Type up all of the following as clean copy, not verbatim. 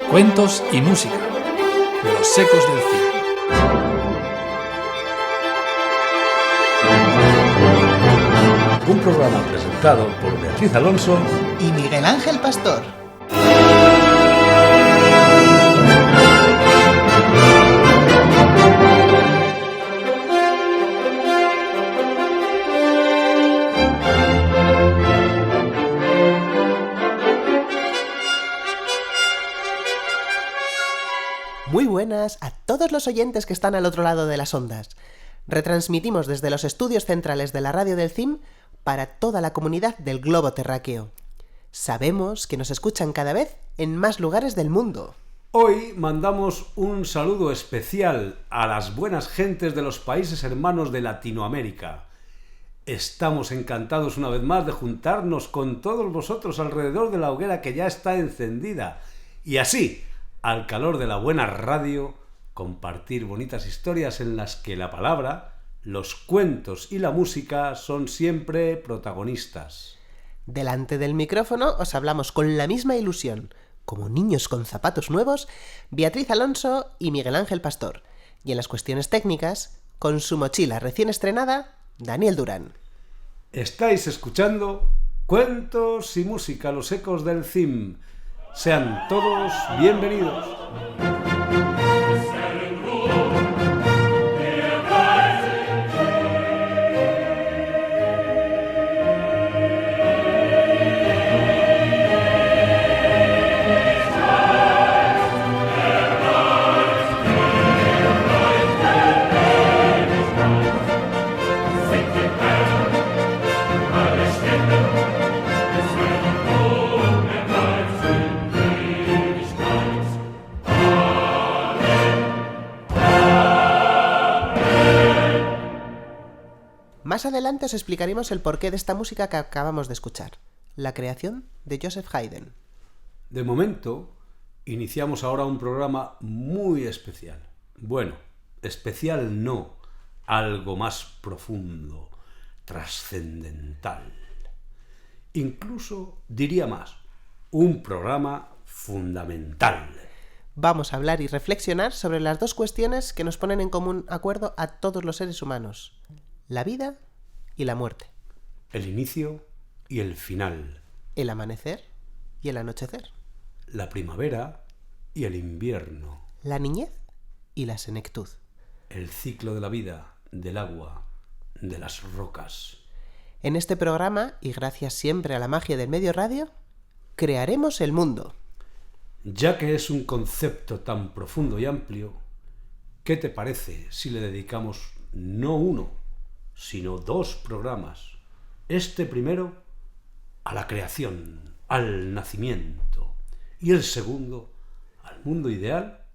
Cuentos y música. Los ecos del cine. Un programa presentado por Beatriz Alonso y Miguel Ángel Pastor. Muy buenas a todos los oyentes que están al otro lado de las ondas. Retransmitimos desde los estudios centrales de la radio del CIM para toda la comunidad del globo terráqueo. Sabemos que nos escuchan cada vez en más lugares del mundo. Hoy mandamos un saludo especial a las buenas gentes de los países hermanos de Latinoamérica. Estamos encantados una vez más de juntarnos con todos vosotros alrededor de la hoguera que ya está encendida y así, al calor de la buena radio, compartir bonitas historias en las que la palabra, los cuentos y la música son siempre protagonistas. Delante del micrófono os hablamos con la misma ilusión, como niños con zapatos nuevos, Beatriz Alonso y Miguel Ángel Pastor. Y en las cuestiones técnicas, con su mochila recién estrenada, Daniel Durán. Estáis escuchando Cuentos y música, los ecos del CIM. Sean todos bienvenidos. Más adelante os explicaremos el porqué de esta música que acabamos de escuchar, la creación de Joseph Haydn. De momento, iniciamos ahora un programa muy especial. Bueno, especial no, algo más profundo, trascendental. Incluso, diría más, un programa fundamental. Vamos a hablar y reflexionar sobre las dos cuestiones que nos ponen en común acuerdo a todos los seres humanos: la vida y la muerte. El inicio y el final. El amanecer y el anochecer. La primavera y el invierno. La niñez y la senectud. El ciclo de la vida, del agua, de las rocas. En este programa, y gracias siempre a la magia del medio radio, crearemos el mundo. Ya que es un concepto tan profundo y amplio, ¿qué te parece si le dedicamos no uno, sino dos programas? Este primero a la creación, al nacimiento, y el segundo al mundo ideal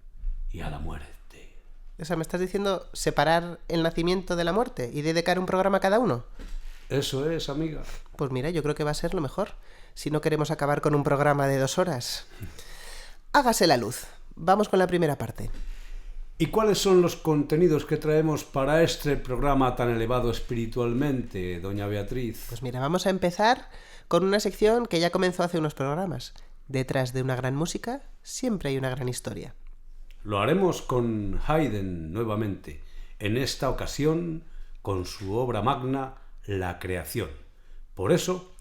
y a la muerte. O sea, ¿me estás diciendo separar el nacimiento de la muerte y dedicar un programa a cada uno? Eso es, amiga. Pues mira, yo creo que va a ser lo mejor, si no queremos acabar con un programa de 2 horas. Hágase la luz. Vamos con la primera parte. ¿Y cuáles son los contenidos que traemos para este programa tan elevado espiritualmente, doña Beatriz? Pues mira, vamos a empezar con una sección que ya comenzó hace unos programas. Detrás de una gran música siempre hay una gran historia. Lo haremos con Haydn nuevamente, en esta ocasión con su obra magna, La creación. Por eso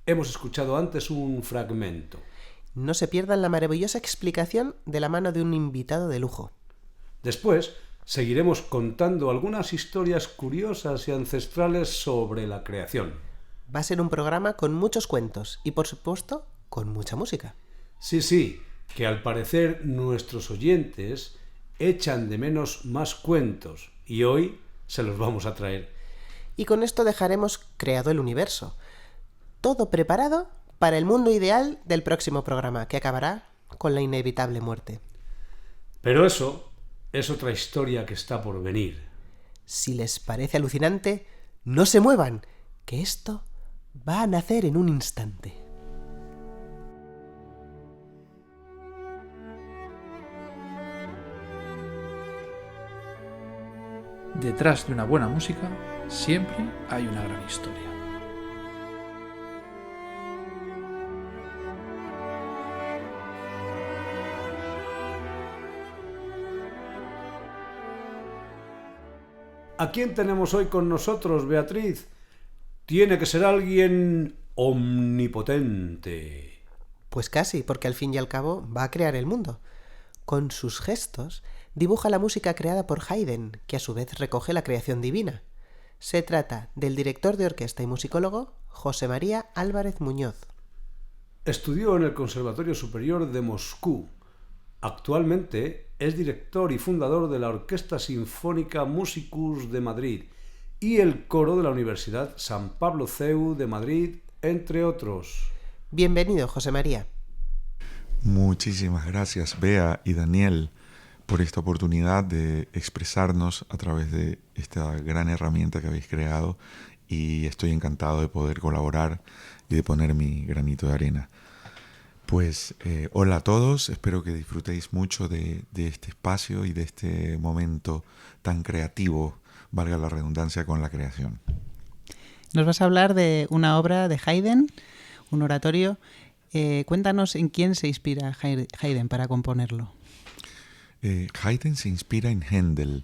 hemos escuchado antes un fragmento. No se pierdan la maravillosa explicación de la mano de un invitado de lujo. Después seguiremos contando algunas historias curiosas y ancestrales sobre la creación. Va a ser un programa con muchos cuentos y, por supuesto, con mucha música. Sí, que al parecer nuestros oyentes echan de menos más cuentos y hoy se los vamos a traer. Y con esto dejaremos creado el universo. Todo preparado para el mundo ideal del próximo programa, que acabará con la inevitable muerte. Pero eso es otra historia que está por venir. Si les parece alucinante, no se muevan, que esto va a nacer en un instante. Detrás de una buena música siempre hay una gran historia. ¿A quién tenemos hoy con nosotros, Beatriz? Tiene que ser alguien omnipotente. Pues casi, porque al fin y al cabo va a crear el mundo. Con sus gestos dibuja la música creada por Haydn, que a su vez recoge la creación divina. Se trata del director de orquesta y musicólogo José María Álvarez Muñoz. Estudió en el Conservatorio Superior de Moscú. Actualmente es director y fundador de la Orquesta Sinfónica Musicus de Madrid y el coro de la Universidad San Pablo CEU de Madrid, entre otros. Bienvenido, José María. Muchísimas gracias, Bea y Daniel, por esta oportunidad de expresarnos a través de esta gran herramienta que habéis creado, y estoy encantado de poder colaborar y de poner mi granito de arena. Pues hola a todos, espero que disfrutéis mucho de este espacio y de este momento tan creativo, valga la redundancia, con la creación. Nos vas a hablar de una obra de Haydn, un oratorio. Cuéntanos en quién se inspira Haydn para componerlo. Haydn se inspira en Händel.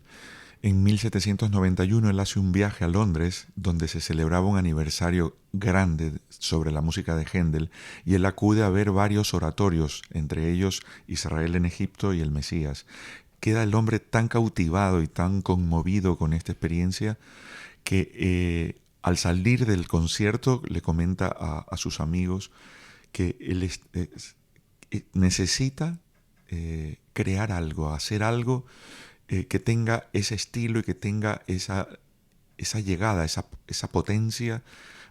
En 1791 él hace un viaje a Londres donde se celebraba un aniversario grande sobre la música de Händel, y él acude a ver varios oratorios, entre ellos Israel en Egipto y el Mesías. Queda el hombre tan cautivado y tan conmovido con esta experiencia que al salir del concierto le comenta a sus amigos que él necesita crear algo, hacer algo que tenga ese estilo y que tenga esa llegada, esa potencia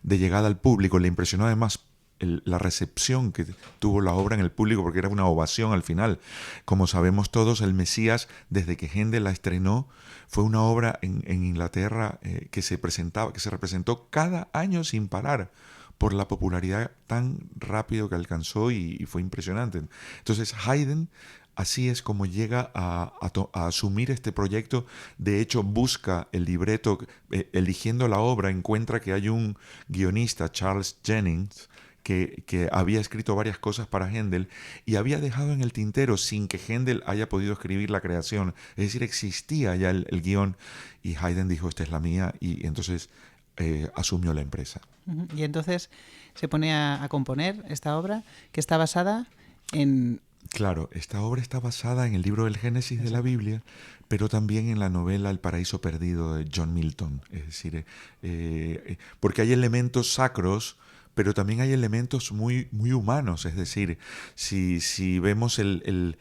de llegada al público. Le impresionó además la recepción que tuvo la obra en el público, porque era una ovación al final. Como sabemos todos, el Mesías, desde que Händel la estrenó, fue una obra en Inglaterra que se representó cada año sin parar, por la popularidad tan rápido que alcanzó, y fue impresionante. Entonces Haydn, así es como llega a asumir este proyecto. De hecho, busca el libreto, eligiendo la obra, encuentra que hay un guionista, Charles Jennings, que había escrito varias cosas para Händel y había dejado en el tintero sin que Händel haya podido escribir la creación. Es decir, existía ya el guión, y Haydn dijo, esta es la mía, y entonces asumió la empresa. Y entonces se pone a componer esta obra, que está basada en... Claro, esta obra está basada en el libro del Génesis de la Biblia, pero también en la novela El paraíso perdido de John Milton. Es decir, porque hay elementos sacros, pero también hay elementos muy, muy humanos. Es decir, si vemos el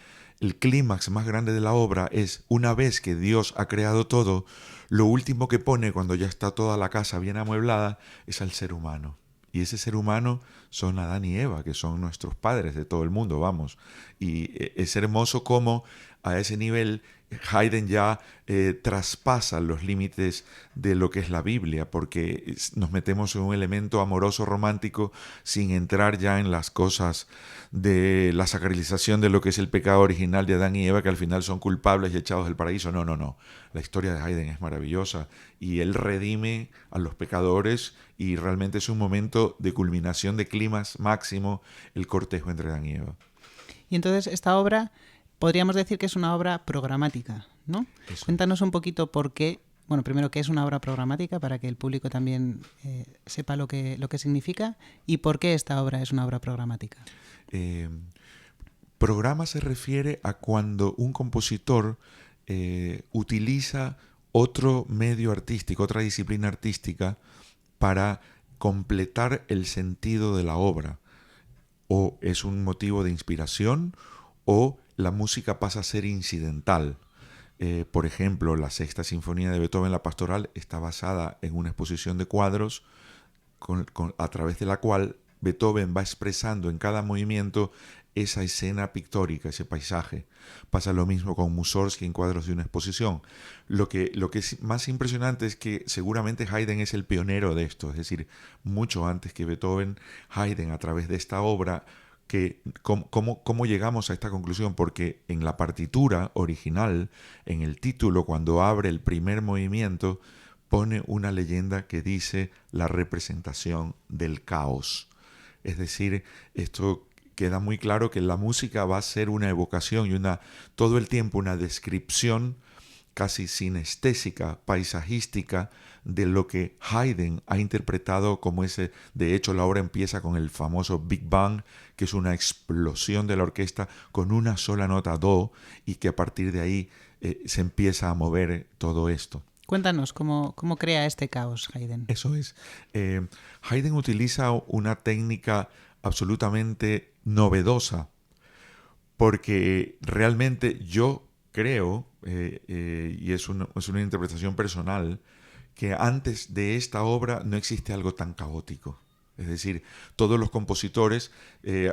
clímax más grande de la obra, es una vez que Dios ha creado todo, lo último que pone cuando ya está toda la casa bien amueblada es al ser humano. Y ese ser humano son Adán y Eva, que son nuestros padres de todo el mundo, vamos. Y es hermoso cómo a ese nivel Haydn ya traspasa los límites de lo que es la Biblia, porque nos metemos en un elemento amoroso romántico sin entrar ya en las cosas de la sacralización de lo que es el pecado original de Adán y Eva, que al final son culpables y echados del paraíso. No. La historia de Haydn es maravillosa y él redime a los pecadores, y realmente es un momento de culminación, de clímax máximo, el cortejo entre Adán y Eva. Y entonces esta obra podríamos decir que es una obra programática, ¿no? Eso. Cuéntanos un poquito por qué, bueno, primero qué es una obra programática, para que el público también sepa lo que significa, y por qué esta obra es una obra programática. Programa se refiere a cuando un compositor utiliza otro medio artístico, otra disciplina artística, para completar el sentido de la obra. O es un motivo de inspiración, o la música pasa a ser incidental. Por ejemplo, la Sexta Sinfonía de Beethoven, la Pastoral, está basada en una exposición de cuadros a través de la cual Beethoven va expresando en cada movimiento esa escena pictórica, ese paisaje. Pasa lo mismo con Mussorgsky en cuadros de una exposición. Lo que es más impresionante es que seguramente Haydn es el pionero de esto, es decir, mucho antes que Beethoven, Haydn, a través de esta obra, ¿cómo llegamos a esta conclusión? Porque en la partitura original, en el título, cuando abre el primer movimiento, pone una leyenda que dice la representación del caos. Es decir, esto queda muy claro que la música va a ser una evocación y todo el tiempo una descripción casi sinestésica, paisajística, de lo que Haydn ha interpretado como ese. De hecho, la obra empieza con el famoso Big Bang, que es una explosión de la orquesta con una sola nota do, y que a partir de ahí se empieza a mover todo esto. Cuéntanos, ¿cómo crea este caos Haydn? Eso es. Haydn utiliza una técnica absolutamente novedosa, porque realmente yo creo, y es una interpretación personal, que antes de esta obra no existe algo tan caótico. Es decir, todos los compositores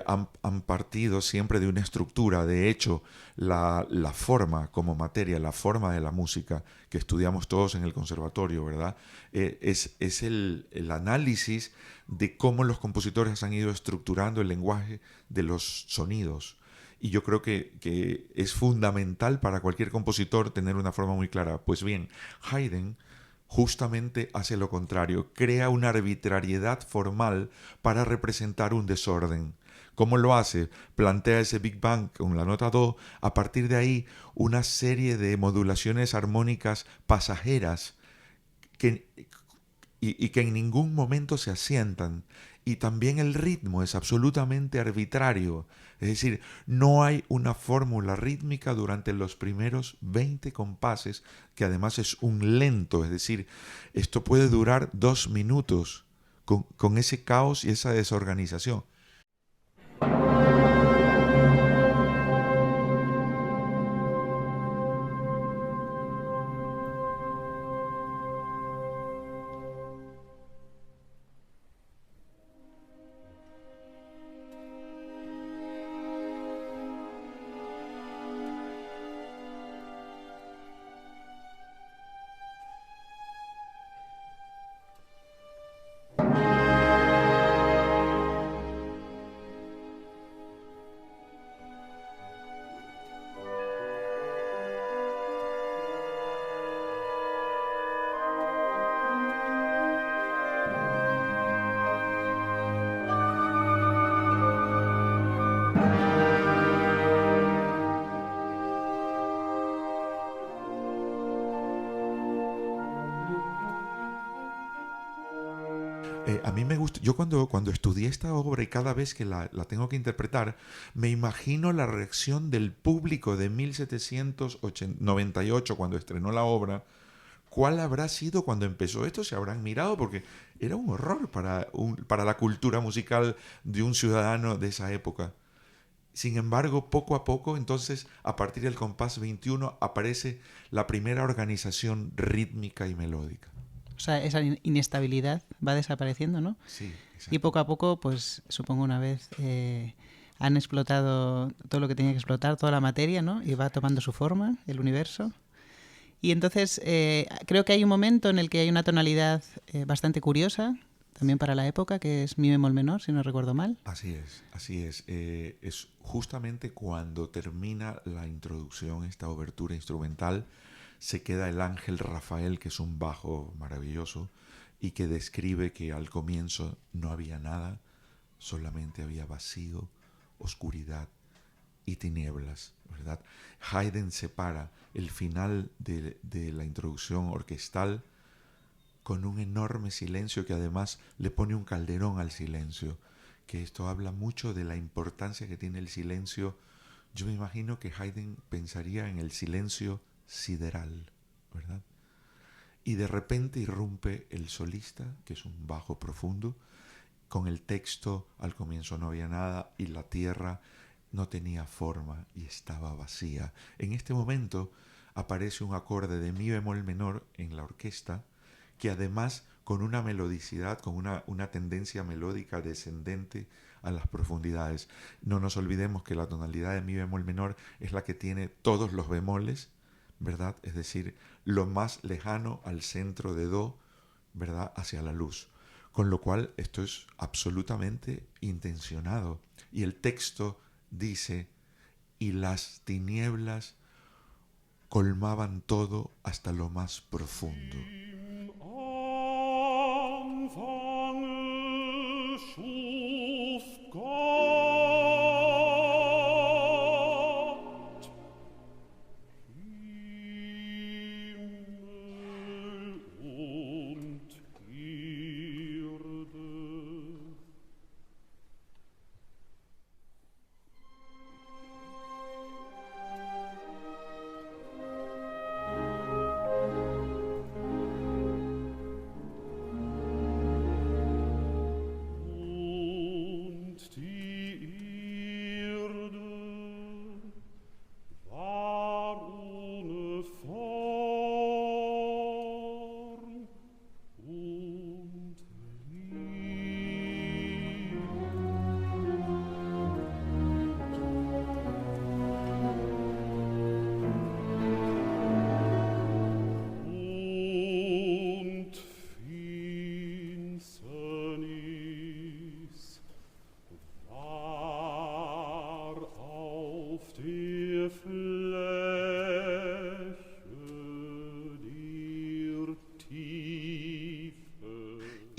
han partido siempre de una estructura. De hecho, la forma como materia, la forma de la música que estudiamos todos en el conservatorio, ¿verdad? Es el análisis de cómo los compositores han ido estructurando el lenguaje de los sonidos. Y yo creo que es fundamental para cualquier compositor tener una forma muy clara. Pues bien, Haydn justamente hace lo contrario, crea una arbitrariedad formal para representar un desorden. ¿Cómo lo hace? Plantea ese Big Bang con la nota do, a partir de ahí una serie de modulaciones armónicas pasajeras que en ningún momento se asientan. Y también el ritmo es absolutamente arbitrario. Es decir, no hay una fórmula rítmica durante los primeros 20 compases, que además es un lento. Es decir, esto puede durar 2 minutos con ese caos y esa desorganización. A mí me gusta, yo cuando estudié esta obra y cada vez que la tengo que interpretar, me imagino la reacción del público de 1798 cuando estrenó la obra. ¿Cuál habrá sido cuando empezó esto? Se habrán mirado, porque era un horror para la cultura musical de un ciudadano de esa época. Sin embargo, poco a poco, entonces, a partir del compás 21, aparece la primera organización rítmica y melódica. O sea, esa inestabilidad va desapareciendo, ¿no? Sí, exacto. Y poco a poco, pues supongo una vez han explotado todo lo que tenía que explotar, toda la materia, ¿no? Y va tomando su forma, el universo. Y entonces creo que hay un momento en el que hay una tonalidad bastante curiosa, también para la época, que es mi bemol menor, si no recuerdo mal. Así es, así es. Es justamente cuando termina la introducción, esta obertura instrumental, se queda el ángel Rafael, que es un bajo maravilloso, y que describe que al comienzo no había nada, solamente había vacío, oscuridad y tinieblas, ¿verdad? Haydn separa el final de la introducción orquestal con un enorme silencio que además le pone un calderón al silencio, que esto habla mucho de la importancia que tiene el silencio. Yo me imagino que Haydn pensaría en el silencio sideral, ¿verdad? Y de repente irrumpe el solista, que es un bajo profundo, con el texto: al comienzo no había nada y la tierra no tenía forma y estaba vacía. En este momento aparece un acorde de mi bemol menor en la orquesta, que además con una melodicidad, con una tendencia melódica descendente a las profundidades. No nos olvidemos que la tonalidad de mi bemol menor es la que tiene todos los bemoles, ¿verdad? Es decir, lo más lejano al centro de do, ¿verdad? Hacia la luz. Con lo cual esto es absolutamente intencionado. Y el texto dice: y las tinieblas colmaban todo hasta lo más profundo.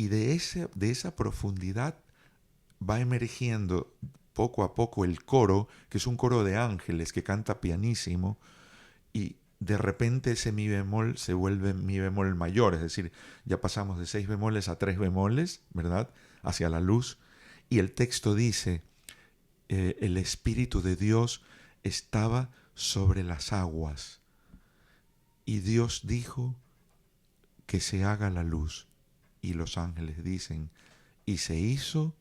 Y de esa profundidad va emergiendo poco a poco el coro, que es un coro de ángeles que canta pianísimo, y de repente ese mi bemol se vuelve mi bemol mayor, es decir, ya pasamos de 6 bemoles a 3 bemoles, ¿verdad?, hacia la luz, y el texto dice, el Espíritu de Dios estaba sobre las aguas, y Dios dijo que se haga la luz, y los ángeles dicen, y se hizo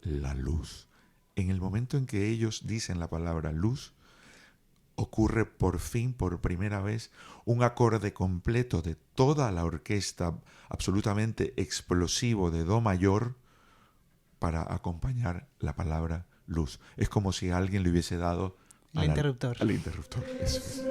la luz. En el momento en que ellos dicen la palabra luz, ocurre por fin, por primera vez, un acorde completo de toda la orquesta, absolutamente explosivo de do mayor, para acompañar la palabra luz. Es como si alguien le hubiese dado al interruptor. Al interruptor, eso es.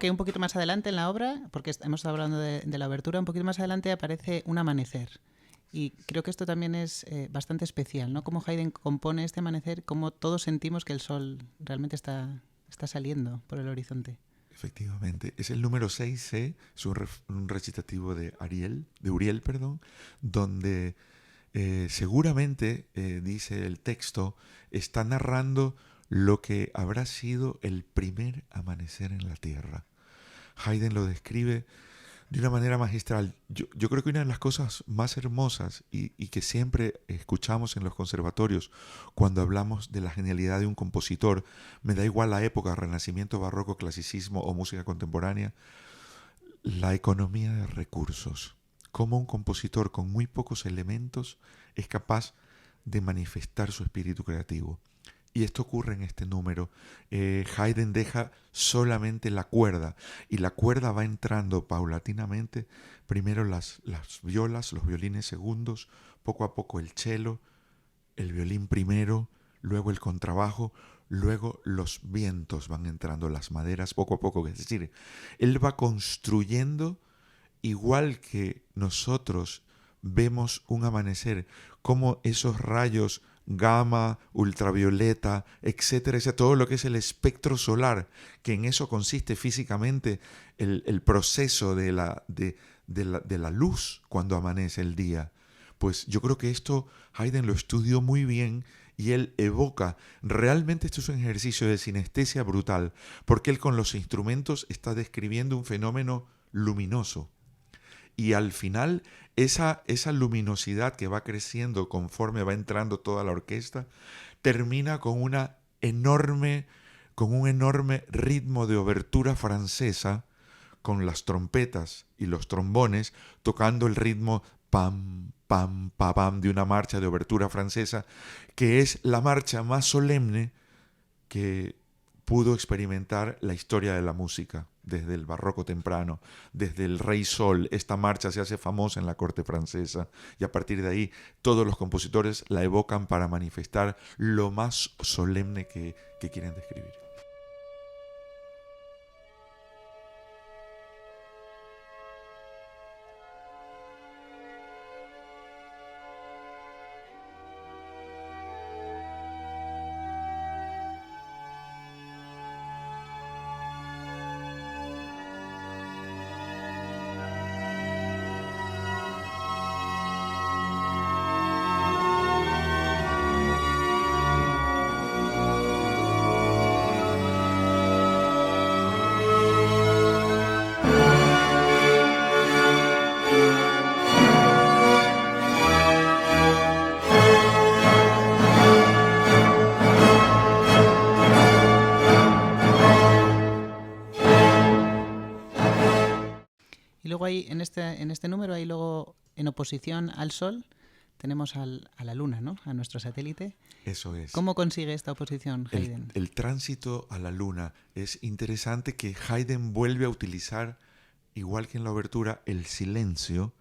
Que un poquito más adelante en la obra, porque hemos estado hablando de la abertura, un poquito más adelante aparece un amanecer. Y creo que esto también es bastante especial, ¿no? Cómo Haydn compone este amanecer, cómo todos sentimos que el sol realmente está saliendo por el horizonte. Efectivamente. Es el número 6C, es un recitativo de Uriel, donde seguramente, dice el texto, está narrando lo que habrá sido el primer amanecer en la tierra. Haydn lo describe de una manera magistral. Yo creo que una de las cosas más hermosas y que siempre escuchamos en los conservatorios cuando hablamos de la genialidad de un compositor, me da igual la época, Renacimiento, Barroco, Clasicismo o música contemporánea, la economía de recursos. Cómo un compositor con muy pocos elementos es capaz de manifestar su espíritu creativo. Y esto ocurre en este número. Haydn deja solamente la cuerda, y la cuerda va entrando paulatinamente, primero las violas, los violines segundos, poco a poco el cello, el violín primero, luego el contrabajo, luego los vientos van entrando, las maderas poco a poco. Es decir, él va construyendo, igual que nosotros vemos un amanecer, como esos rayos gamma, ultravioleta, etcétera, todo lo que es el espectro solar, que en eso consiste físicamente el proceso de la luz cuando amanece el día. Pues yo creo que esto Haydn lo estudió muy bien, y él evoca, realmente esto es un ejercicio de sinestesia brutal, porque él con los instrumentos está describiendo un fenómeno luminoso. Y al final, esa luminosidad que va creciendo conforme va entrando toda la orquesta, termina con un enorme ritmo de obertura francesa, con las trompetas y los trombones tocando el ritmo pam, pam, pa, pam de una marcha de obertura francesa, que es la marcha más solemne que pudo experimentar la historia de la música. Desde el barroco temprano, desde el Rey Sol, esta marcha se hace famosa en la corte francesa, y a partir de ahí todos los compositores la evocan para manifestar lo más solemne que quieren describir. Luego hay en este número hay luego, en oposición al Sol, tenemos a la Luna, ¿no? A nuestro satélite. Eso es. ¿Cómo consigue esta oposición Haydn? El tránsito a la Luna. Es interesante que Haydn vuelve a utilizar, igual que en la obertura, el silencio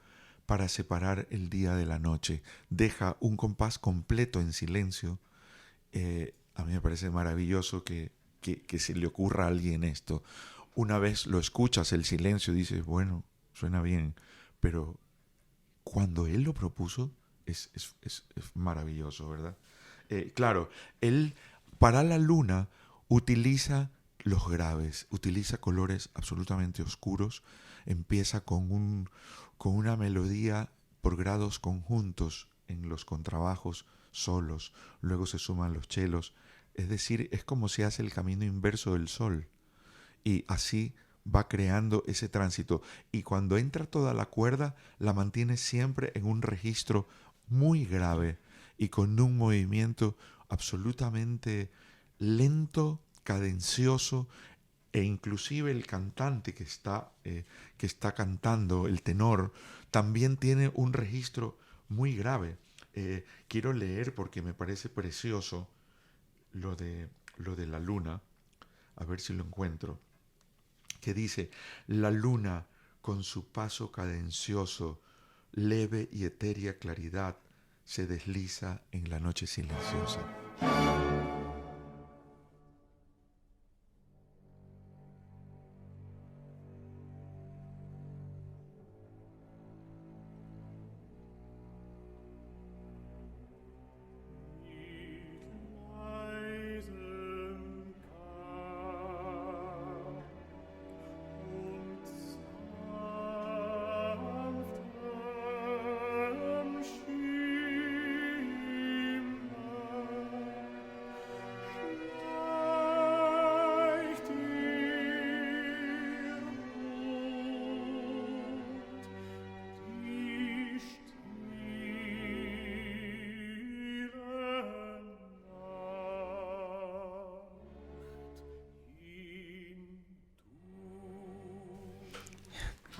para separar el día de la noche. Deja un compás completo en silencio. A mí me parece maravilloso que se le ocurra a alguien esto. Una vez lo escuchas, el silencio, dices, bueno, suena bien, pero cuando él lo propuso es maravilloso, ¿verdad? Claro, él para la luna utiliza los graves, utiliza colores absolutamente oscuros, empieza con una melodía por grados conjuntos en los contrabajos solos, luego se suman los chelos, es decir, es como si hace el camino inverso del sol y así va creando ese tránsito, y cuando entra toda la cuerda la mantiene siempre en un registro muy grave y con un movimiento absolutamente lento, cadencioso, e inclusive el cantante que está cantando, el tenor, también tiene un registro muy grave. Quiero leer porque me parece precioso lo de la luna, a ver si lo encuentro, que dice: la luna con su paso cadencioso, leve y etérea claridad, se desliza en la noche silenciosa.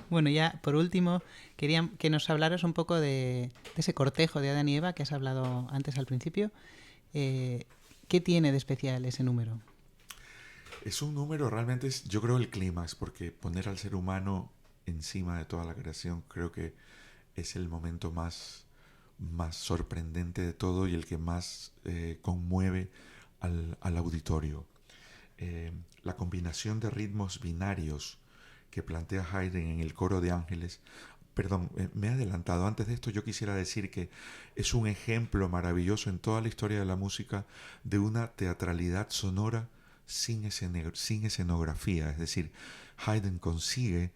Bueno, ya por último, quería que nos hablaras un poco de ese cortejo de Adán y Eva que has hablado antes al principio. ¿Qué tiene de especial ese número? Es un número, realmente es, yo creo, el clímax, porque poner al ser humano encima de toda la creación creo que es el momento más sorprendente de todo y el que más conmueve al auditorio. La combinación de ritmos binarios que plantea Haydn en el coro de ángeles. Perdón, me he adelantado. Antes de esto yo quisiera decir que es un ejemplo maravilloso en toda la historia de la música de una teatralidad sonora sin escenografía. Es decir, Haydn consigue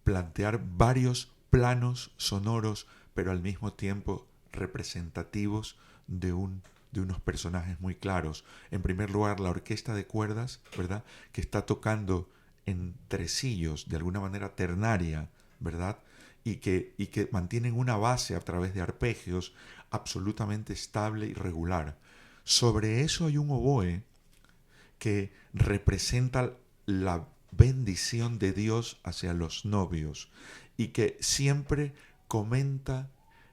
plantear varios planos sonoros, pero al mismo tiempo representativos de unos personajes muy claros. En primer lugar, la orquesta de cuerdas, ¿verdad?, que está tocando en tresillos, de alguna manera ternaria, ¿verdad?, y que mantienen una base a través de arpegios absolutamente estable y regular. Sobre eso hay un oboe que representa la bendición de Dios hacia los novios y que siempre comenta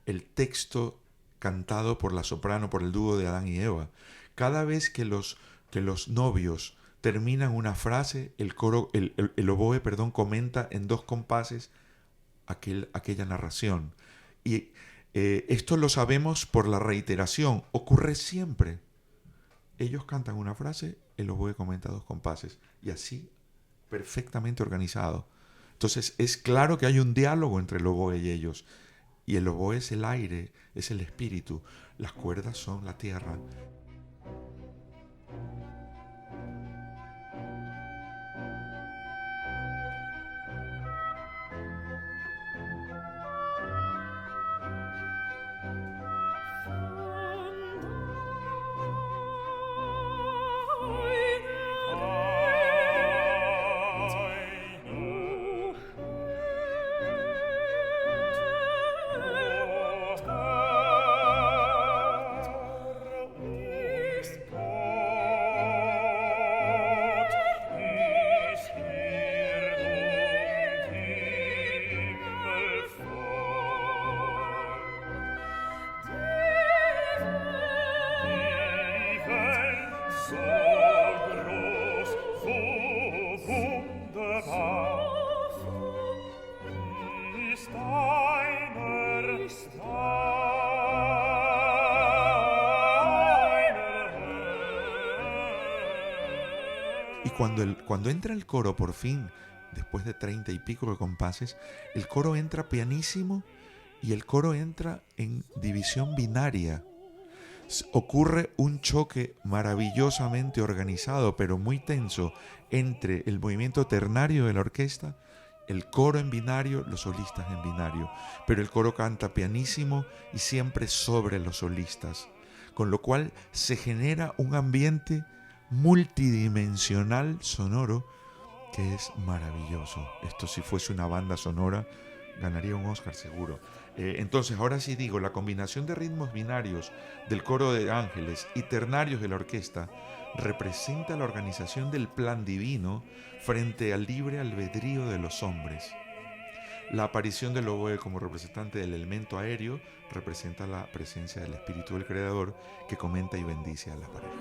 el texto cantado por la soprano, por el dúo de Adán y Eva. Cada vez que los novios terminan una frase, el oboe, comenta en dos compases aquella narración. Y esto lo sabemos por la reiteración, ocurre siempre. Ellos cantan una frase, el oboe comenta dos compases, y así perfectamente organizado. Entonces es claro que hay un diálogo entre el oboe y ellos, y el oboe es el aire, es el espíritu, las cuerdas son la tierra. Y cuando entra el coro, por fin, después de 30 y pico de compases, el coro entra pianísimo y el coro entra en división binaria. Ocurre un choque maravillosamente organizado, pero muy tenso, entre el movimiento ternario de la orquesta, el coro en binario, los solistas en binario. Pero el coro canta pianísimo y siempre sobre los solistas, con lo cual se genera un ambiente multidimensional sonoro que es maravilloso. Esto, si fuese una banda sonora, ganaría un Oscar seguro. Entonces, ahora sí digo, la combinación de ritmos binarios del coro de ángeles y ternarios de la orquesta representa la organización del plan divino frente al libre albedrío de los hombres. La aparición del oboe como representante del elemento aéreo representa la presencia del espíritu del creador que comenta y bendice a la pareja.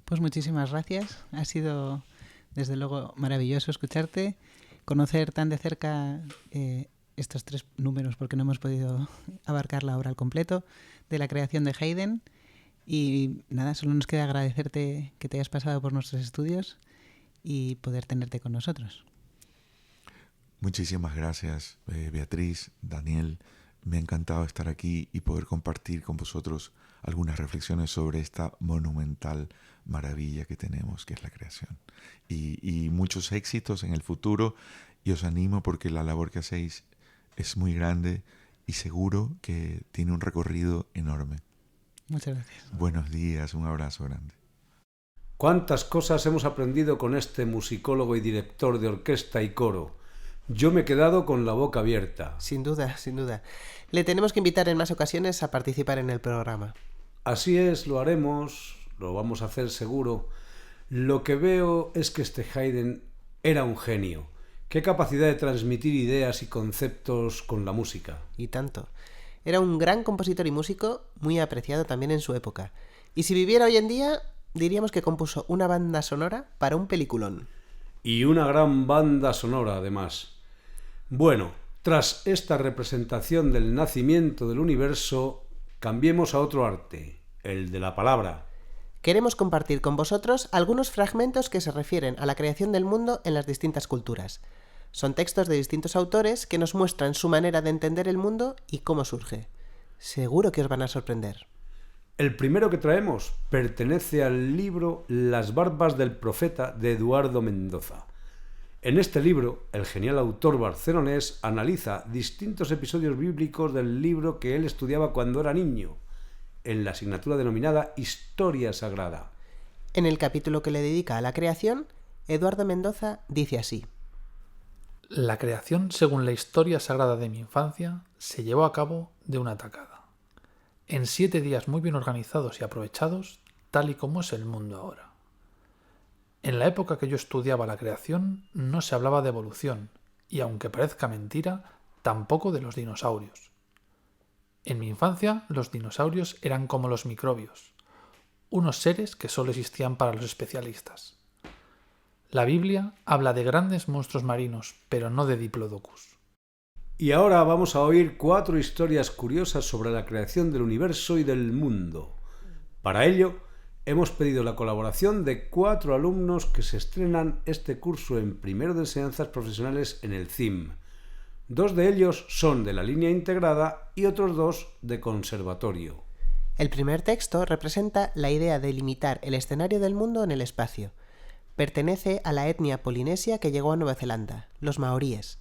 Pues muchísimas gracias. Ha sido, desde luego, maravilloso escucharte, conocer tan de cerca estos 3 números, porque no hemos podido abarcar la obra al completo, de la creación de Haydn. Y nada, solo nos queda agradecerte que te hayas pasado por nuestros estudios y poder tenerte con nosotros. Muchísimas gracias, Beatriz, Daniel. Me ha encantado estar aquí y poder compartir con vosotros algunas reflexiones sobre esta monumental maravilla que tenemos, que es la creación. Y muchos éxitos en el futuro, y os animo porque la labor que hacéis es muy grande y seguro que tiene un recorrido enorme. Muchas gracias. Buenos días, un abrazo grande. ¿Cuántas cosas hemos aprendido con este musicólogo y director de orquesta y coro? Yo me he quedado con la boca abierta. Sin duda, sin duda. Le tenemos que invitar en más ocasiones a participar en el programa. Así es, lo haremos, lo vamos a hacer seguro. Lo que veo es que este Haydn era un genio. Qué capacidad de transmitir ideas y conceptos con la música. Y tanto. Era un gran compositor y músico, muy apreciado también en su época. Y si viviera hoy en día, diríamos que compuso una banda sonora para un peliculón. Y una gran banda sonora, además. Bueno, tras esta representación del nacimiento del universo, cambiemos a otro arte, el de la palabra. Queremos compartir con vosotros algunos fragmentos que se refieren a la creación del mundo en las distintas culturas. Son textos de distintos autores que nos muestran su manera de entender el mundo y cómo surge. Seguro que os van a sorprender. El primero que traemos pertenece al libro Las barbas del profeta de Eduardo Mendoza. En este libro, el genial autor barcelonés analiza distintos episodios bíblicos del libro que él estudiaba cuando era niño, en la asignatura denominada Historia Sagrada. En el capítulo que le dedica a la creación, Eduardo Mendoza dice así: La creación, según la historia sagrada de mi infancia, se llevó a cabo de una tacada. En 7 días muy bien organizados y aprovechados, tal y como es el mundo ahora. En la época que yo estudiaba la creación, no se hablaba de evolución, y aunque parezca mentira, tampoco de los dinosaurios. En mi infancia, los dinosaurios eran como los microbios, unos seres que solo existían para los especialistas. La Biblia habla de grandes monstruos marinos, pero no de Diplodocus. Y ahora vamos a oír 4 historias curiosas sobre la creación del universo y del mundo. Para ello, hemos pedido la colaboración de 4 alumnos que se estrenan este curso en primero de enseñanzas profesionales en el CIM. 2 de ellos son de la línea integrada y otros 2 de conservatorio. El primer texto representa la idea de limitar el escenario del mundo en el espacio. Pertenece a la etnia polinesia que llegó a Nueva Zelanda, los maoríes.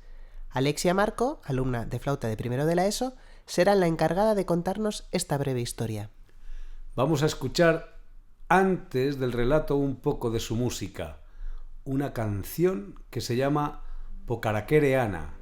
Alexia Marco, alumna de flauta de primero de la ESO, será la encargada de contarnos esta breve historia. Vamos a escuchar antes del relato un poco de su música, una canción que se llama Pokarakereana.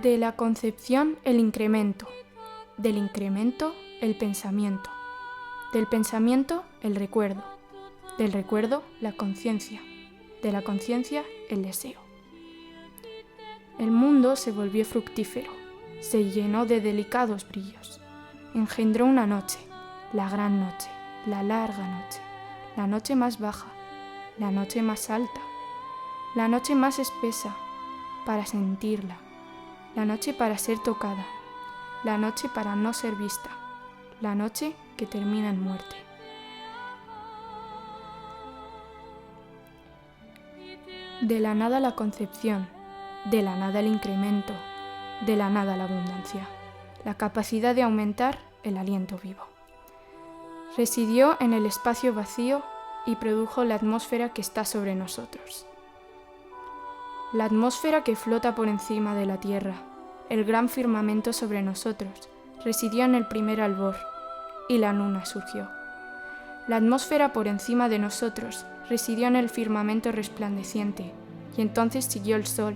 De la concepción, el incremento. Del incremento, el pensamiento. Del pensamiento, el recuerdo. Del recuerdo, la conciencia. De la conciencia, el deseo. El mundo se volvió fructífero, se llenó de delicados brillos. Engendró una noche, la gran noche, la larga noche, la noche más baja, la noche más alta, la noche más espesa, para sentirla. La noche para ser tocada, la noche para no ser vista, la noche que termina en muerte. De la nada la concepción, de la nada el incremento, de la nada la abundancia, la capacidad de aumentar el aliento vivo. Residió en el espacio vacío y produjo la atmósfera que está sobre nosotros. La atmósfera que flota por encima de la tierra, el gran firmamento sobre nosotros, residió en el primer albor, y la luna surgió. La atmósfera por encima de nosotros residió en el firmamento resplandeciente, y entonces siguió el sol.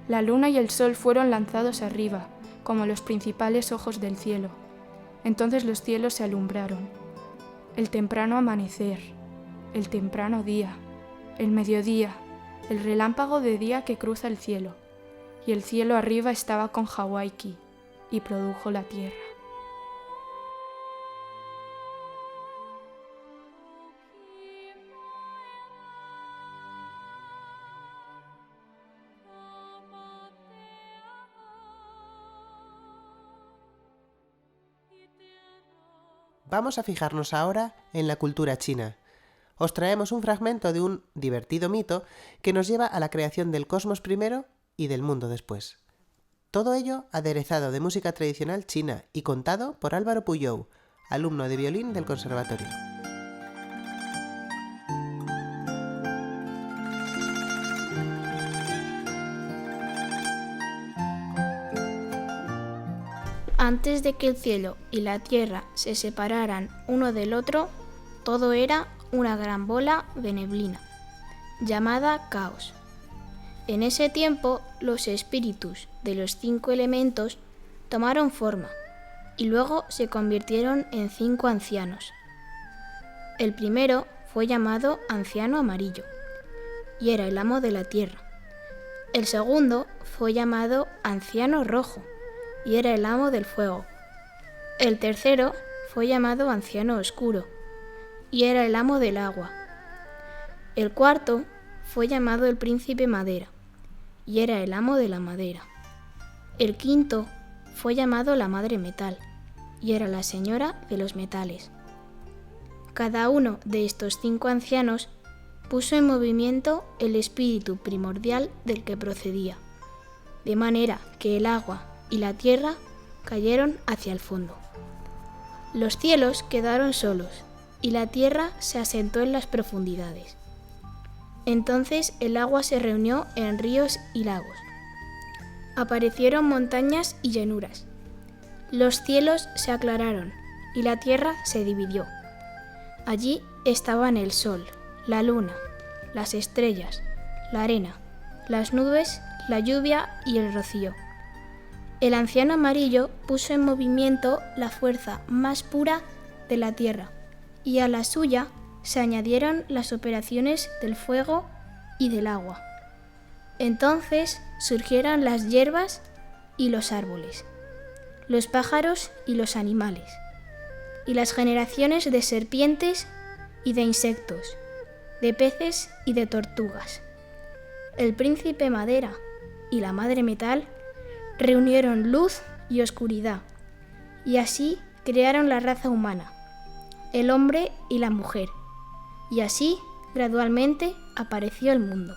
La luna y el sol fueron lanzados arriba, como los principales ojos del cielo. Entonces los cielos se alumbraron. El temprano amanecer, el temprano día, el mediodía, el relámpago de día que cruza el cielo, y el cielo arriba estaba con Hawaiki, y produjo la tierra. Vamos a fijarnos ahora en la cultura china. Os traemos un fragmento de un divertido mito que nos lleva a la creación del cosmos primero y del mundo después. Todo ello aderezado de música tradicional china y contado por Álvaro Puyou, alumno de violín del conservatorio. Antes de que el cielo y la tierra se separaran uno del otro, todo era una gran bola de neblina, llamada caos. En ese tiempo, los espíritus de los 5 elementos tomaron forma y luego se convirtieron en 5 ancianos. El primero fue llamado Anciano Amarillo y era el amo de la tierra. El segundo fue llamado Anciano Rojo y era el amo del fuego. El tercero fue llamado Anciano Oscuro y era el amo del agua. El cuarto fue llamado el Príncipe Madera y era el amo de la madera. El quinto fue llamado la Madre Metal y era la señora de los metales. Cada uno de estos 5 ancianos puso en movimiento el espíritu primordial del que procedía, de manera que el agua y la tierra cayeron hacia el fondo. Los cielos quedaron solos y la tierra se asentó en las profundidades. Entonces el agua se reunió en ríos y lagos. Aparecieron montañas y llanuras. Los cielos se aclararon y la tierra se dividió. Allí estaban el sol, la luna, las estrellas, la arena, las nubes, la lluvia y el rocío. El anciano amarillo puso en movimiento la fuerza más pura de la tierra, y a la suya se añadieron las operaciones del fuego y del agua. Entonces surgieron las hierbas y los árboles, los pájaros y los animales, y las generaciones de serpientes y de insectos, de peces y de tortugas. El príncipe madera y la madre metal reunieron luz y oscuridad, y así crearon la raza humana, el hombre y la mujer, y así gradualmente apareció el mundo.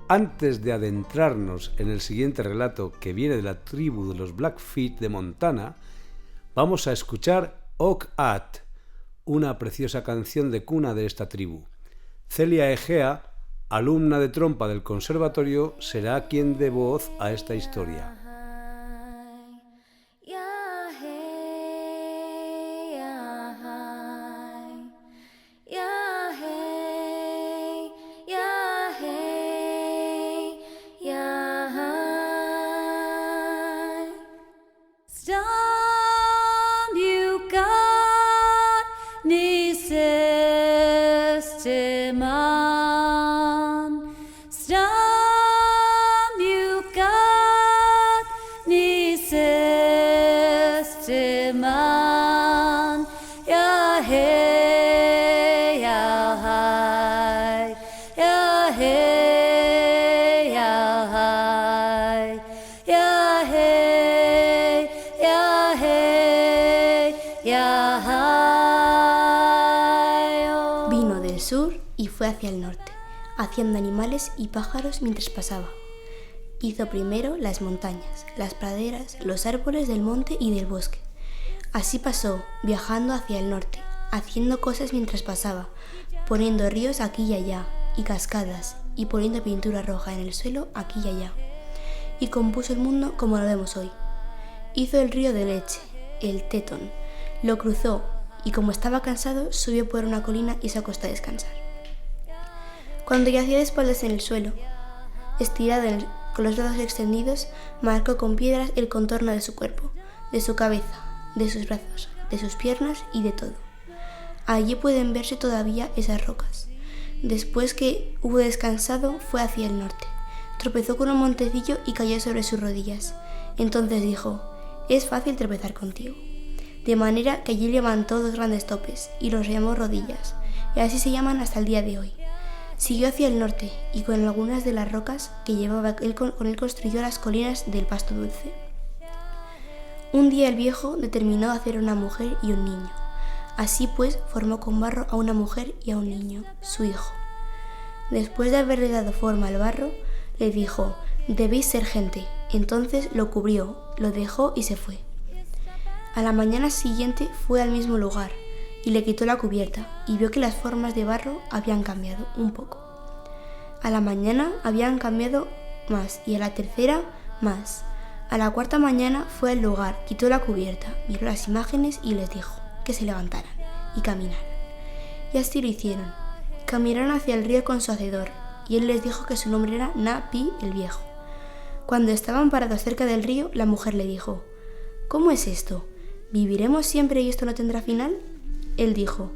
Antes de adentrarnos en el siguiente relato, que viene de la tribu de los Blackfeet de Montana, vamos a escuchar Ok At, una preciosa canción de cuna de esta tribu. Celia Egea, alumna de trompa del conservatorio, será quien dé voz a esta historia. Vino del sur y fue hacia el norte, haciendo animales y pájaros mientras pasaba. Hizo primero las montañas, las praderas, los árboles del monte y del bosque. Así pasó, viajando hacia el norte, haciendo cosas mientras pasaba, poniendo ríos aquí y allá, y cascadas, y poniendo pintura roja en el suelo aquí y allá. Y compuso el mundo como lo vemos hoy. Hizo el río de leche, el Tetón, lo cruzó, y como estaba cansado, subió por una colina y se acostó a descansar. Cuando yacía de espaldas en el suelo, estirado con los brazos extendidos, marcó con piedras el contorno de su cuerpo, de su cabeza, de sus brazos, de sus piernas y de todo. Allí pueden verse todavía esas rocas. Después que hubo descansado, fue hacia el norte. Tropezó con un montecillo y cayó sobre sus rodillas. Entonces dijo: «Es fácil tropezar contigo». De manera que allí levantó dos grandes topes y los llamó rodillas, y así se llaman hasta el día de hoy. Siguió hacia el norte y con algunas de las rocas que llevaba con él construyó las colinas del pasto dulce. Un día el viejo determinó hacer una mujer y un niño. Así pues formó con barro a una mujer y a un niño, su hijo. Después de haberle dado forma al barro, le dijo: «Debéis ser gente». Entonces lo cubrió, lo dejó y se fue. A la mañana siguiente fue al mismo lugar y le quitó la cubierta y vio que las formas de barro habían cambiado un poco. A la mañana habían cambiado más y a la tercera más. A la cuarta mañana fue al lugar, quitó la cubierta, miró las imágenes y les dijo que se levantaran y caminaran. Y así lo hicieron. Caminaron hacia el río con su hacedor y él les dijo que su nombre era Na-Pi el viejo. Cuando estaban parados cerca del río, la mujer le dijo: «¿Cómo es esto? ¿Viviremos siempre y esto no tendrá final?». Él dijo: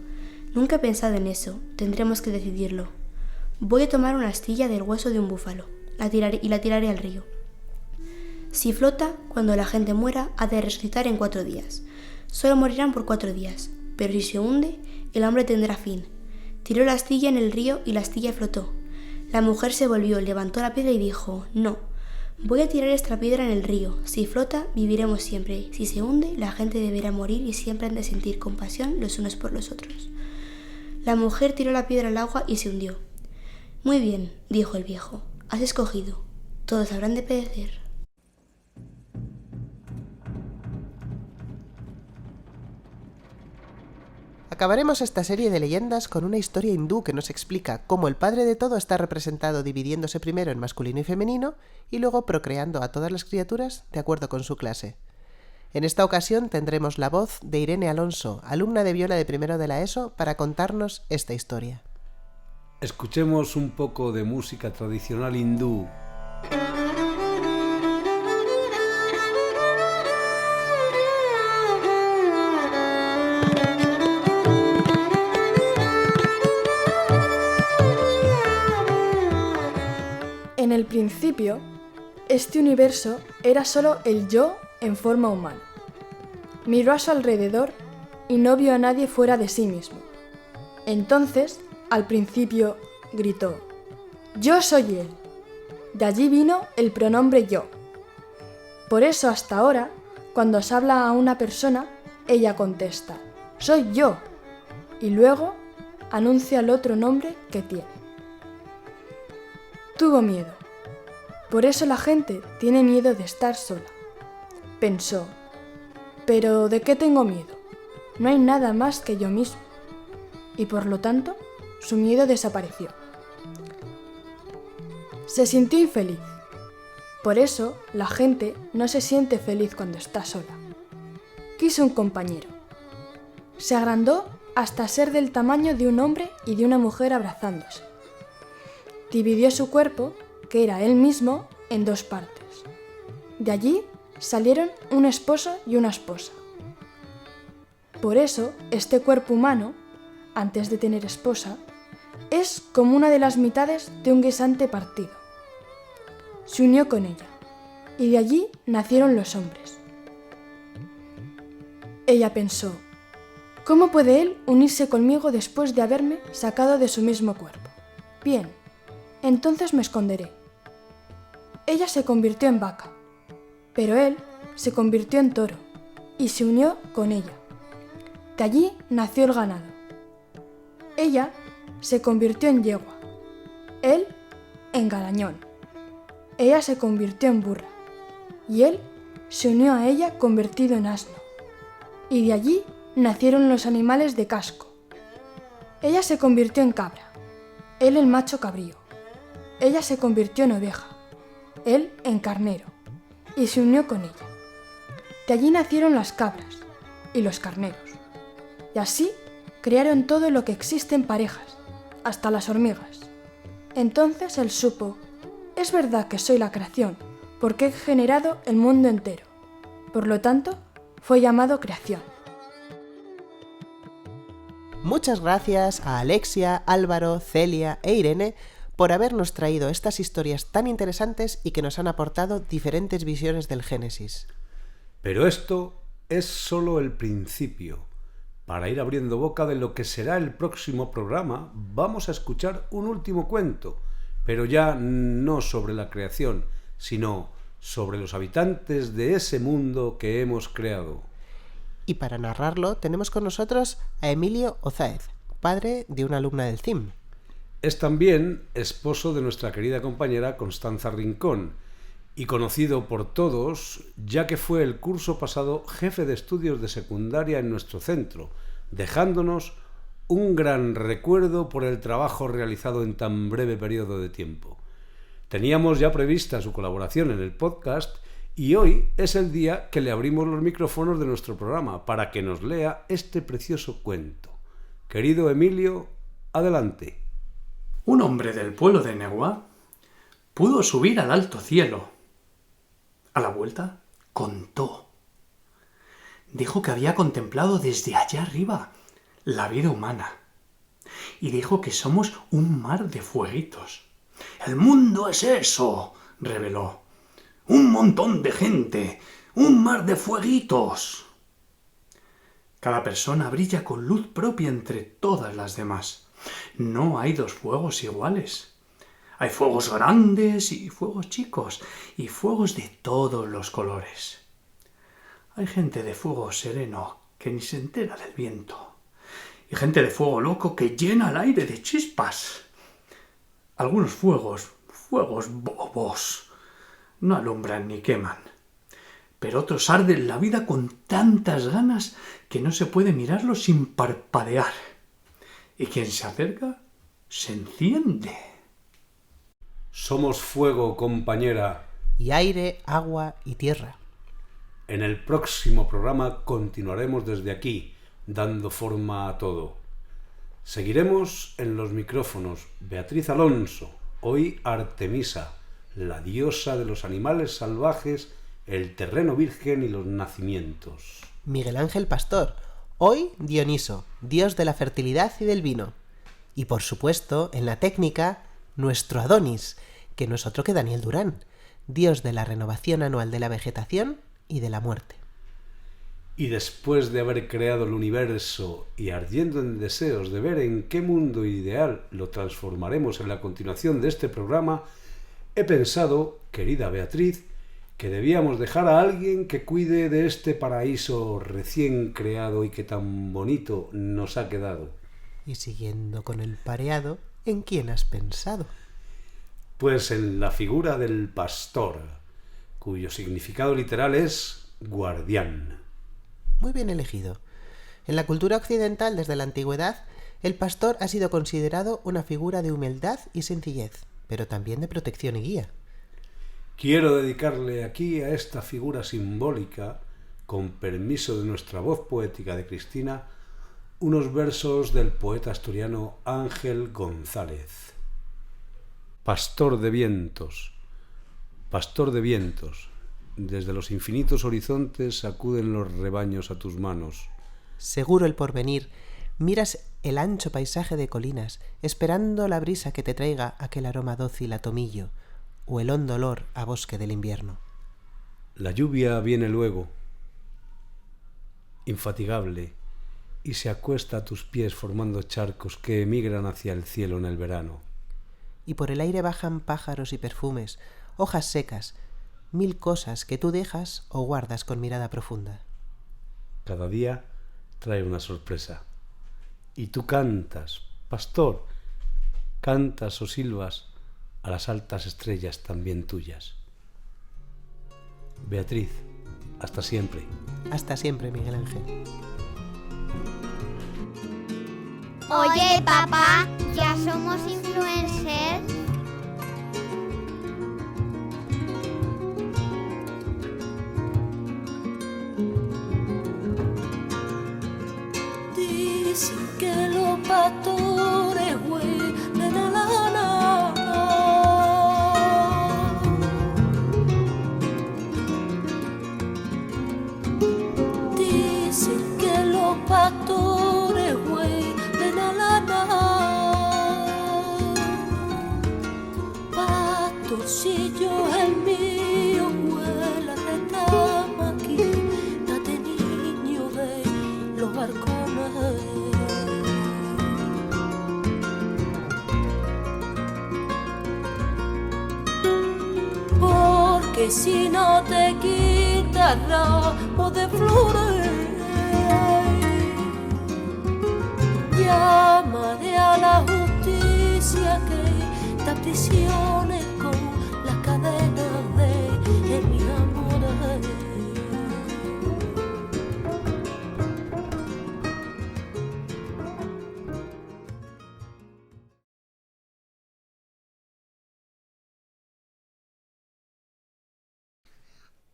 «Nunca he pensado en eso, tendremos que decidirlo. Voy a tomar una astilla del hueso de un búfalo y la tiraré al río. Si flota, cuando la gente muera, ha de resucitar en 4 días. Solo morirán por 4 días, pero si se hunde, el hombre tendrá fin». Tiró la astilla en el río y la astilla flotó. La mujer se volvió, levantó la piedra y dijo: «No, voy a tirar esta piedra en el río. Si flota, viviremos siempre. Si se hunde, la gente deberá morir y siempre han de sentir compasión los unos por los otros». La mujer tiró la piedra al agua y se hundió. «Muy bien», dijo el viejo, «has escogido. Todos habrán de perecer». Acabaremos esta serie de leyendas con una historia hindú que nos explica cómo el padre de todo está representado dividiéndose primero en masculino y femenino y luego procreando a todas las criaturas de acuerdo con su clase. En esta ocasión tendremos la voz de Irene Alonso, alumna de viola de primero de la ESO, para contarnos esta historia. Escuchemos un poco de música tradicional hindú. En el principio, este universo era solo el yo en forma humana. Miró a su alrededor y no vio a nadie fuera de sí mismo. Entonces, al principio, gritó: «Yo soy él». De allí vino el pronombre yo. Por eso hasta ahora, cuando se habla a una persona, ella contesta: «Soy yo», y luego anuncia el otro nombre que tiene. Tuvo miedo. Por eso la gente tiene miedo de estar sola. Pensó: «¿Pero de qué tengo miedo? No hay nada más que yo mismo». Y por lo tanto, su miedo desapareció. Se sintió infeliz. Por eso, la gente no se siente feliz cuando está sola. Quiso un compañero. Se agrandó hasta ser del tamaño de un hombre y de una mujer abrazándose. Dividió su cuerpo, que era él mismo, en dos partes. De allí salieron un esposo y una esposa. Por eso, este cuerpo humano, antes de tener esposa, es como una de las mitades de un guisante partido. Se unió con ella, y de allí nacieron los hombres. Ella pensó: ¿cómo puede él unirse conmigo después de haberme sacado de su mismo cuerpo? Bien, entonces me esconderé. Ella se convirtió en vaca, pero él se convirtió en toro y se unió con ella. De allí nació el ganado. Ella se convirtió en yegua, él en garañón. Ella se convirtió en burra y él se unió a ella convertido en asno. Y de allí nacieron los animales de casco. Ella se convirtió en cabra, él en macho cabrío. Ella se convirtió en oveja, él en carnero, y se unió con ella. De allí nacieron las cabras y los carneros. Y así crearon todo lo que existe en parejas, hasta las hormigas. Entonces él supo: es verdad que soy la creación, porque he generado el mundo entero. Por lo tanto, fue llamado creación. Muchas gracias a Alexia, Álvaro, Celia e Irene por habernos traído estas historias tan interesantes y que nos han aportado diferentes visiones del Génesis. Pero esto es solo el principio. Para ir abriendo boca de lo que será el próximo programa, vamos a escuchar un último cuento, pero ya no sobre la creación, sino sobre los habitantes de ese mundo que hemos creado. Y para narrarlo tenemos con nosotros a Emilio Ozáez, padre de una alumna del CIM. Es también esposo de nuestra querida compañera Constanza Rincón y conocido por todos, ya que fue el curso pasado jefe de estudios de secundaria en nuestro centro, dejándonos un gran recuerdo por el trabajo realizado en tan breve periodo de tiempo. Teníamos ya prevista su colaboración en el podcast y hoy es el día que le abrimos los micrófonos de nuestro programa para que nos lea este precioso cuento. Querido Emilio, adelante. Un hombre del pueblo de Neguá pudo subir al alto cielo. A la vuelta contó. Dijo que había contemplado desde allá arriba la vida humana. Y dijo que somos un mar de fueguitos. «El mundo es eso», reveló. «Un montón de gente, un mar de fueguitos». Cada persona brilla con luz propia entre todas las demás. No hay dos fuegos iguales. Hay fuegos grandes y fuegos chicos, y fuegos de todos los colores. Hay gente de fuego sereno que ni se entera del viento, y gente de fuego loco que llena el aire de chispas. Algunos fuegos bobos, no alumbran ni queman, pero otros arden la vida con tantas ganas que no se puede mirarlo sin parpadear. Y quien se acerca, se enciende. Somos fuego, compañera. Y aire, agua y tierra. En el próximo programa continuaremos desde aquí, dando forma a todo. Seguiremos en los micrófonos Beatriz Alonso, hoy Artemisa, la diosa de los animales salvajes, el terreno virgen y los nacimientos. Miguel Ángel Pastor, hoy Dioniso, dios de la fertilidad y del vino. Y por supuesto, en la técnica, nuestro Adonis, que no es otro que Daniel Durán, dios de la renovación anual de la vegetación y de la muerte. Y después de haber creado el universo y ardiendo en deseos de ver en qué mundo ideal lo transformaremos en la continuación de este programa, he pensado, querida Beatriz, que debíamos dejar a alguien que cuide de este paraíso recién creado y que tan bonito nos ha quedado. Y siguiendo con el pareado, ¿en quién has pensado? Pues en la figura del pastor, cuyo significado literal es guardián. Muy bien elegido. En la cultura occidental desde la antigüedad, el pastor ha sido considerado una figura de humildad y sencillez, pero también de protección y guía. Quiero dedicarle aquí a esta figura simbólica, con permiso de nuestra voz poética de Cristina, unos versos del poeta asturiano Ángel González. Pastor de vientos, desde los infinitos horizontes acuden los rebaños a tus manos. Seguro el porvenir, miras el ancho paisaje de colinas, esperando la brisa que te traiga aquel aroma dócil a tomillo, o el hondo olor a bosque del invierno. La lluvia viene luego, infatigable, y se acuesta a tus pies formando charcos que emigran hacia el cielo en el verano. Y por el aire bajan pájaros y perfumes, hojas secas, mil cosas que tú dejas o guardas con mirada profunda. Cada día trae una sorpresa. Y tú cantas, pastor, cantas o silbas a las altas estrellas también tuyas. Beatriz, hasta siempre. Hasta siempre, Miguel Ángel. Oye, papá, ¿ya somos influencers? Dicen que los pastores huelen a lana. Dicen que los pastores huelen a lana. Pastorcillo el mío huele a retama aquí. Date niño de los barcones. Porque si no te quitas ramo de flores, llamaré a la justicia que te aprisione con las cadenas de mi amor.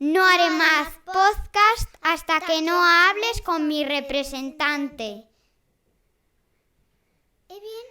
No haré más podcast hasta que no hables con mi representante. ¿Bien?